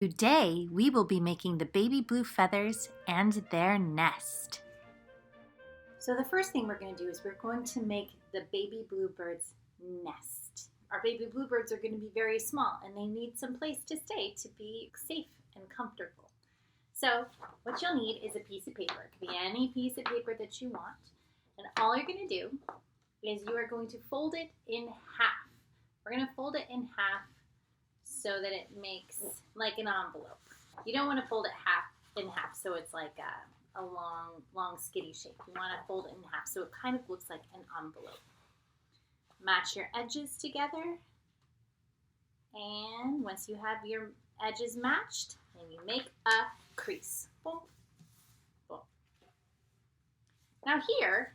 Today, we will be making the baby blue feathers and their nest. So the first thing we're going to do is we're going to make the baby bluebird's nest. Our baby bluebirds are going to be very small and they need some place to stay to be safe and comfortable. So what you'll need is a piece of paper. It could be any piece of paper that you want. And all you're going to do is you are going to fold it in half. We're going to fold it in half so that it makes like an envelope. You don't want to fold it in half so it's like a long skinny shape. You want to fold it in half so it kind of looks like an envelope. Match your edges together, and once you have your edges matched, then you make a crease. Boom, boom. Now here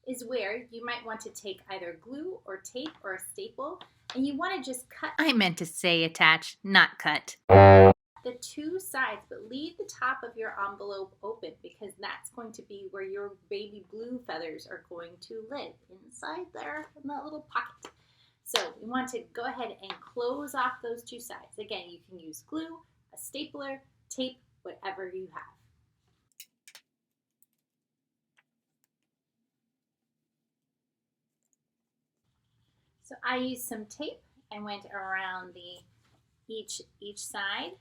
is where you might want to take either glue or tape or a staple, and you want to just cut. I meant to say attach, not cut. The two sides, but leave the top of your envelope open because that's going to be where your baby blue feathers are going to live, inside there in that little pocket. So we want to go ahead and close off those two sides. Again, you can use glue, a stapler, tape, whatever you have. So I used some tape and went around each side.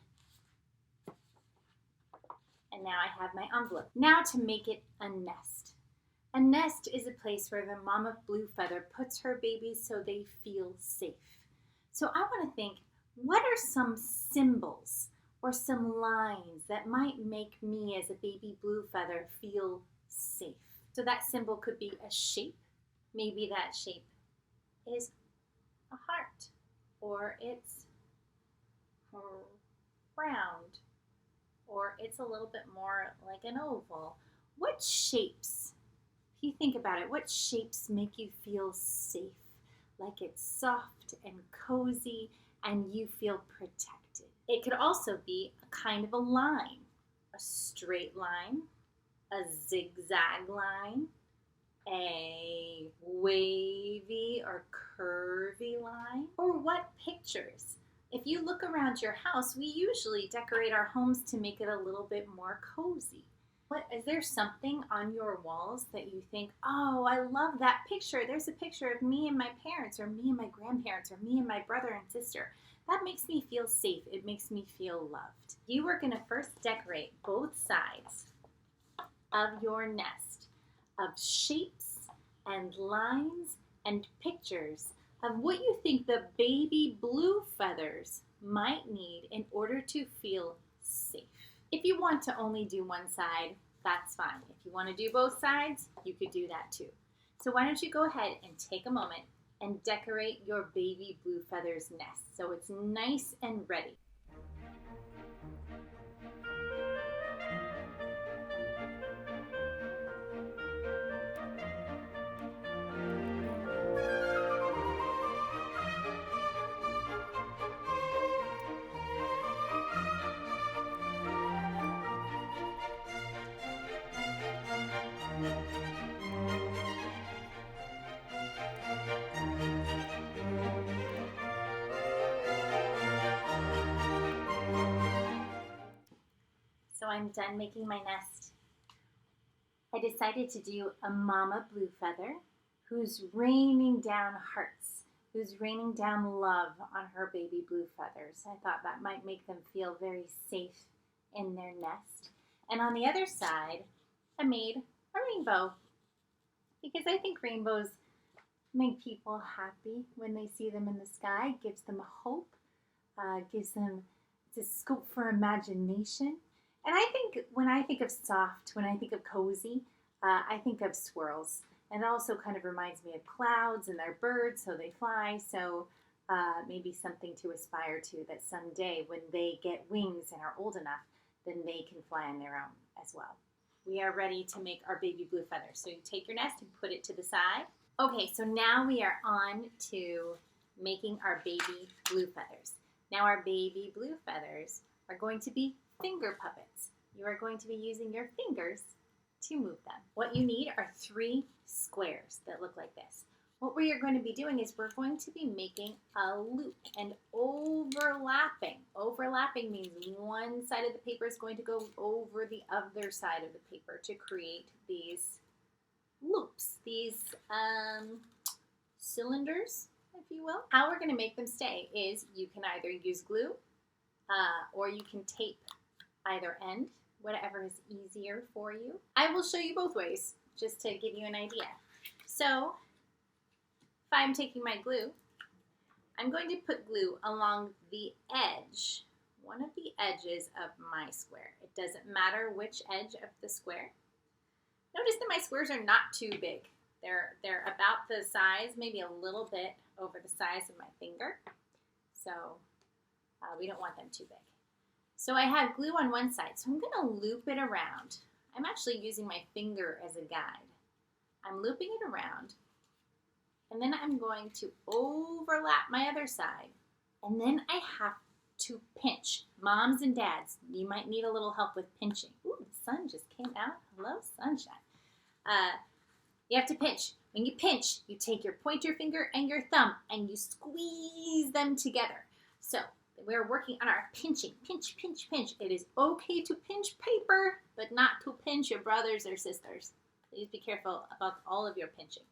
And now I have my envelope. Now to make it a nest. A nest is a place where the mama blue feather puts her babies so they feel safe. So I want to think, what are some symbols or some lines that might make me as a baby blue feather feel safe? So that symbol could be a shape. Maybe that shape is a heart, or it's round, or it's a little bit more like an oval. What shapes, if you think about it, what shapes make you feel safe? Like it's soft and cozy and you feel protected. It could also be a kind of a line, a straight line, a zigzag line, a wavy or curvy line, or what pictures? If you look around your house, we usually decorate our homes to make it a little bit more cozy. Is there something on your walls that you think, oh, I love that picture. There's a picture of me and my parents, or me and my grandparents, or me and my brother and sister. That makes me feel safe. It makes me feel loved. You are going to first decorate both sides of your nest of shapes and lines and pictures of what you think the baby blue feathers might need in order to feel safe. If you want to only do one side, that's fine. If you want to do both sides, you could do that too. So why don't you go ahead and take a moment and decorate your baby blue feathers nest so it's nice and ready. So I'm done making my nest. I decided to do a mama blue feather who's raining down hearts, who's raining down love on her baby blue feathers. I thought that might make them feel very safe in their nest. And on the other side, I made a rainbow because I think rainbows make people happy when they see them in the sky, gives them hope, gives them the scope for imagination. And I think when I think of soft, when I think of cozy, I think of swirls. And it also kind of reminds me of clouds, and they're birds, so they fly. So maybe something to aspire to, that someday when they get wings and are old enough, then they can fly on their own as well. We are ready to make our baby blue feathers. So you take your nest and put it to the side. Okay, so now we are on to making our baby blue feathers. Now our baby blue feathers are going to be finger puppets. You are going to be using your fingers to move them. What you need are 3 squares that look like this. what we are going to be doing is we're going to be making a loop and overlapping. Overlapping means one side of the paper is going to go over the other side of the paper to create these loops, these cylinders, if you will. How we're going to make them stay is you can either use glue or you can tape either end, whatever is easier for you. I will show you both ways just to give you an idea. So if I'm taking my glue, I'm going to put glue along the edge, one of the edges of my square. It doesn't matter which edge of the square. Notice that my squares are not too big. They're about the size, maybe a little bit over the size of my finger. So we don't want them too big. So I have glue on one side, so I'm going to loop it around. I'm actually using my finger as a guide. I'm looping it around, and then I'm going to overlap my other side, and then I have to pinch. Moms and dads, you might need a little help with pinching. Ooh, the sun just came out. Hello, sunshine. You have to pinch. When you pinch, you take your pointer finger and your thumb, and you squeeze them together. So we're working on our pinching. Pinch, pinch, pinch. It is okay to pinch paper, but not to pinch your brothers or sisters. Please be careful about all of your pinching.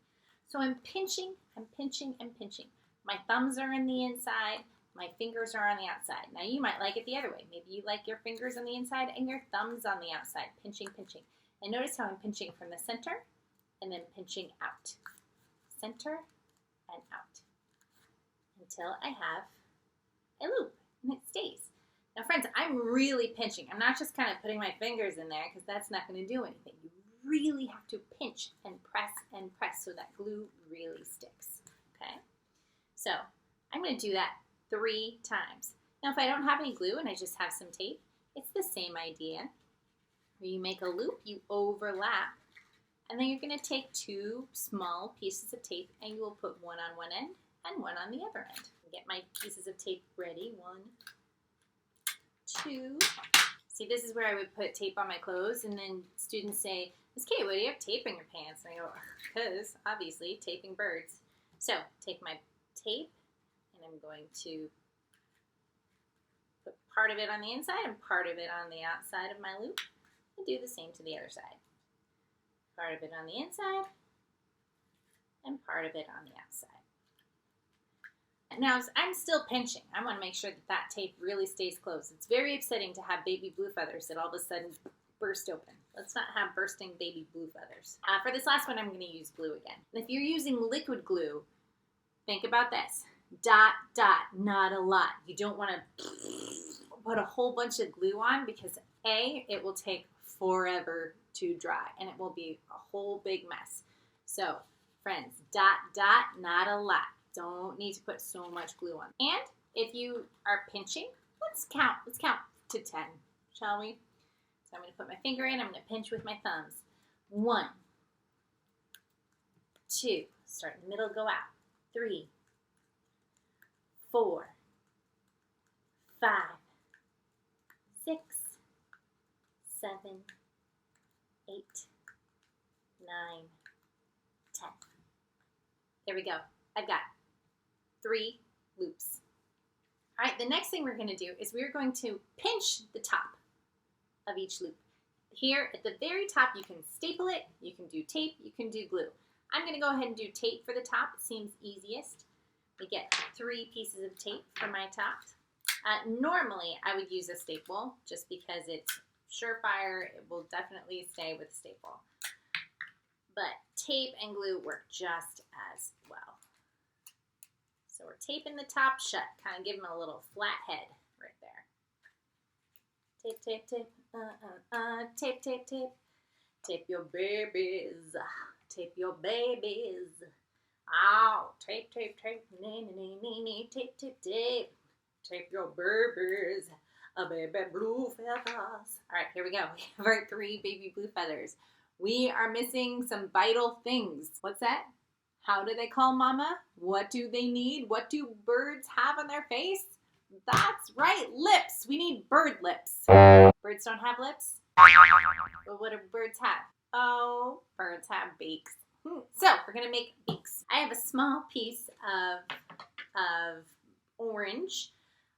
So I'm pinching, I'm pinching, I'm pinching. My thumbs are in the inside, my fingers are on the outside. Now you might like it the other way. Maybe you like your fingers on the inside and your thumbs on the outside. Pinching, pinching. And notice how I'm pinching from the center and then pinching out. Center and out. Until I have a loop and it stays. Now friends, I'm really pinching. I'm not just kind of putting my fingers in there because that's not going to do anything. You really have to pinch and press so that glue really sticks. Okay? So I'm going to do that 3 times. Now if I don't have any glue and I just have some tape, it's the same idea. Where you make a loop, you overlap, and then you're going to take 2 small pieces of tape and you will put one on one end and one on the other end. Get my pieces of tape ready. 1, 2. See, this is where I would put tape on my clothes, and then students say, Miss Kay, why do you have tape in your pants? And I go, because, obviously, taping birds. So, take my tape, and I'm going to put part of it on the inside and part of it on the outside of my loop, and do the same to the other side. Part of it on the inside, and part of it on the outside. Now, I'm still pinching. I want to make sure that that tape really stays closed. It's very upsetting to have baby blue feathers that all of a sudden burst open. Let's not have bursting baby blue feathers. For this last one, I'm going to use glue again. And if you're using liquid glue, think about this. Dot, dot, not a lot. You don't want to put a whole bunch of glue on because A, it will take forever to dry and it will be a whole big mess. So, friends, dot, dot, not a lot. Don't need to put so much glue on. And if you are pinching, let's count to 10, shall we? So I'm going to put my finger in, I'm going to pinch with my thumbs. 1, 2, start in the middle, go out. 3, 4, 5, 6, 7, 8, 9, 10. There we go. I've got 3 loops. All right, the next thing we're going to do is we're going to pinch the top of each loop. Here at the very top, you can staple it, you can do tape, you can do glue. I'm going to go ahead and do tape for the top. It seems easiest. We get 3 pieces of tape for my top. Normally, I would use a staple just because it's surefire. It will definitely stay with a staple. But tape and glue work just as well. So we're taping the top shut, kind of give them a little flat head right there. Tape, tape, tape, tape, tape, tape. Tape your babies, tape your babies. Ow, tape, tape, tape, nee, nee, nee, nee, tape, tape, tape. Tape your babies, baby blue feathers. All right, here we go. We have our 3 baby blue feathers. We are missing some vital things. What's that? How do they call mama? What do they need? What do birds have on their face? That's right, lips. We need bird lips. Birds don't have lips? But what do birds have? Oh, birds have beaks. So we're gonna make beaks. I have a small piece of orange,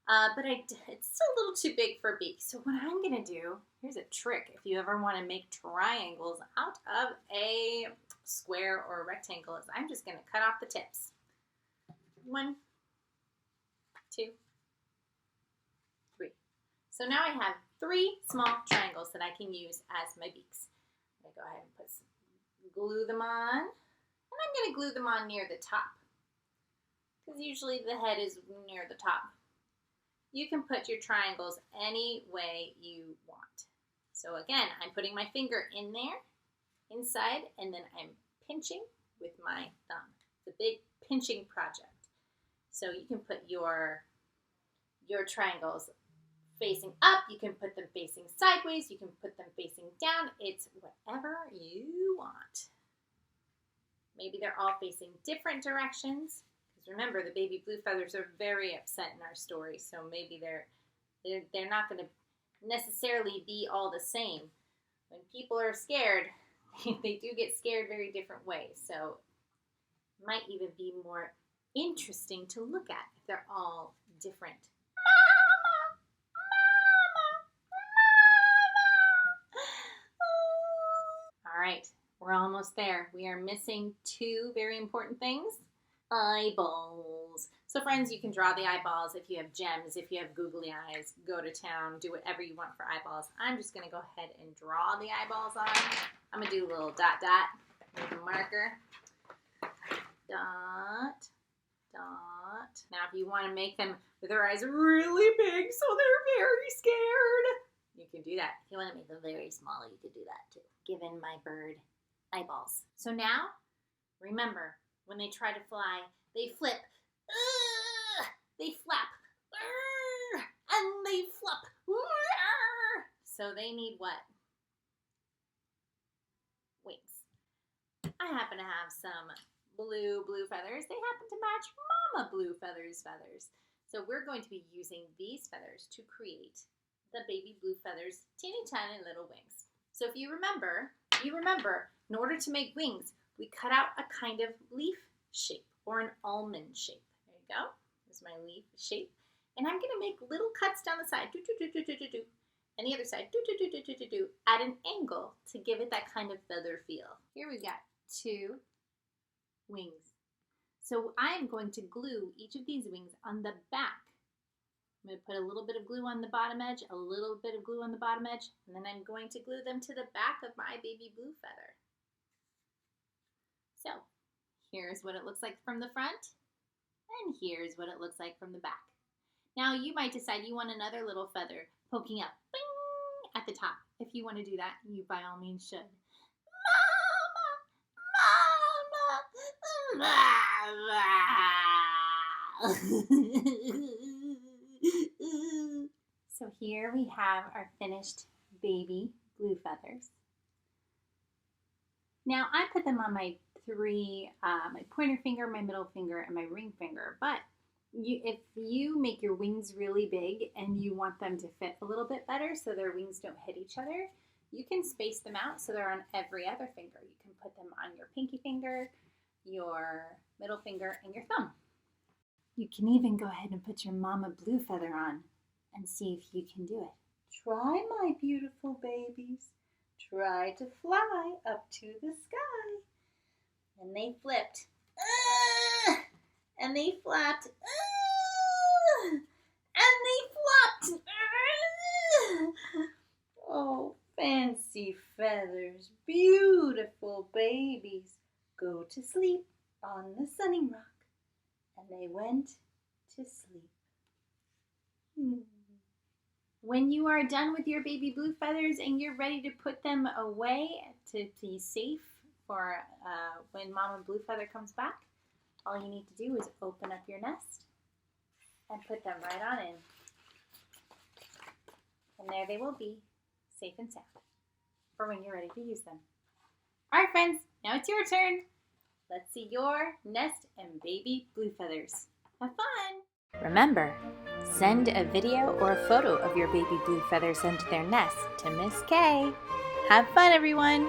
but it's still a little too big for beaks. So what I'm gonna do, here's a trick if you ever wanna make triangles out of a square or a rectangle, is I'm just gonna cut off the tips. 1, 2, 3. So now I have 3 small triangles that I can use as my beaks. I'm gonna go ahead and glue them on, and I'm gonna glue them on near the top, because usually the head is near the top. You can put your triangles any way you want. So again, I'm putting my finger in there, inside, and then I'm pinching with my thumb. It's a big pinching project. So you can put your triangles facing up, you can put them facing sideways, you can put them facing down. It's whatever you want. Maybe they're all facing different directions. Remember, the baby blue feathers are very upset in our story, so maybe they're not going to necessarily be all the same. When people are scared, they do get scared very different ways, so it might even be more interesting to look at if they're all different. Mama! Mama! All right, we're almost there. We are missing 2 very important things. Eyeballs. So friends, you can draw the eyeballs if you have gems, if you have googly eyes, go to town, do whatever you want for eyeballs. I'm just going to go ahead and draw the eyeballs on. I'm going to do a little dot dot with a marker. Dot, dot. Now if you want to make them with their eyes really big so they're very scared, you can do that. If you want to make them very small, you could do that too. Given my bird eyeballs. So now, remember, when they try to fly, they flip, they flap, and they flop. So they need what? Wings. I happen to have some blue feathers. They happen to match Mama Bluefeather's feathers. So we're going to be using these feathers to create the baby blue feathers' teeny tiny little wings. So if you remember, in order to make wings, we cut out a kind of leaf shape or an almond shape. There you go. This is my leaf shape. And I'm going to make little cuts down the side. And the other side. At an angle to give it that kind of feather feel. Here we got 2 wings. So I'm going to glue each of these wings on the back. I'm going to put a little bit of glue on the bottom edge, a little bit of glue on the bottom edge, and then I'm going to glue them to the back of my baby blue feather. So here's what it looks like from the front, and here's what it looks like from the back. Now you might decide you want another little feather poking up bing, at the top. If you want to do that, you by all means should. So here we have our finished baby blue feathers. Now I put them on my 3, my pointer finger, my middle finger, and my ring finger. But if you make your wings really big and you want them to fit a little bit better so their wings don't hit each other, you can space them out so they're on every other finger. You can put them on your pinky finger, your middle finger, and your thumb. You can even go ahead and put your Mama Blue feather on and see if you can do it. Try, my beautiful babies. Try to fly up to the sky. And they flipped. And they flapped. And they flopped. Oh, fancy feathers, beautiful babies, go to sleep on the sunning rock. And they went to sleep. When you are done with your baby blue feathers and you're ready to put them away to be safe for when Mama Blue Feather comes back, all you need to do is open up your nest and put them right on in. And there they will be, safe and sound, for when you're ready to use them. All right, friends, now it's your turn. Let's see your nest and baby blue feathers. Have fun! Remember, send a video or a photo of your baby blue feathers into their nest to Miss K. Have fun, everyone!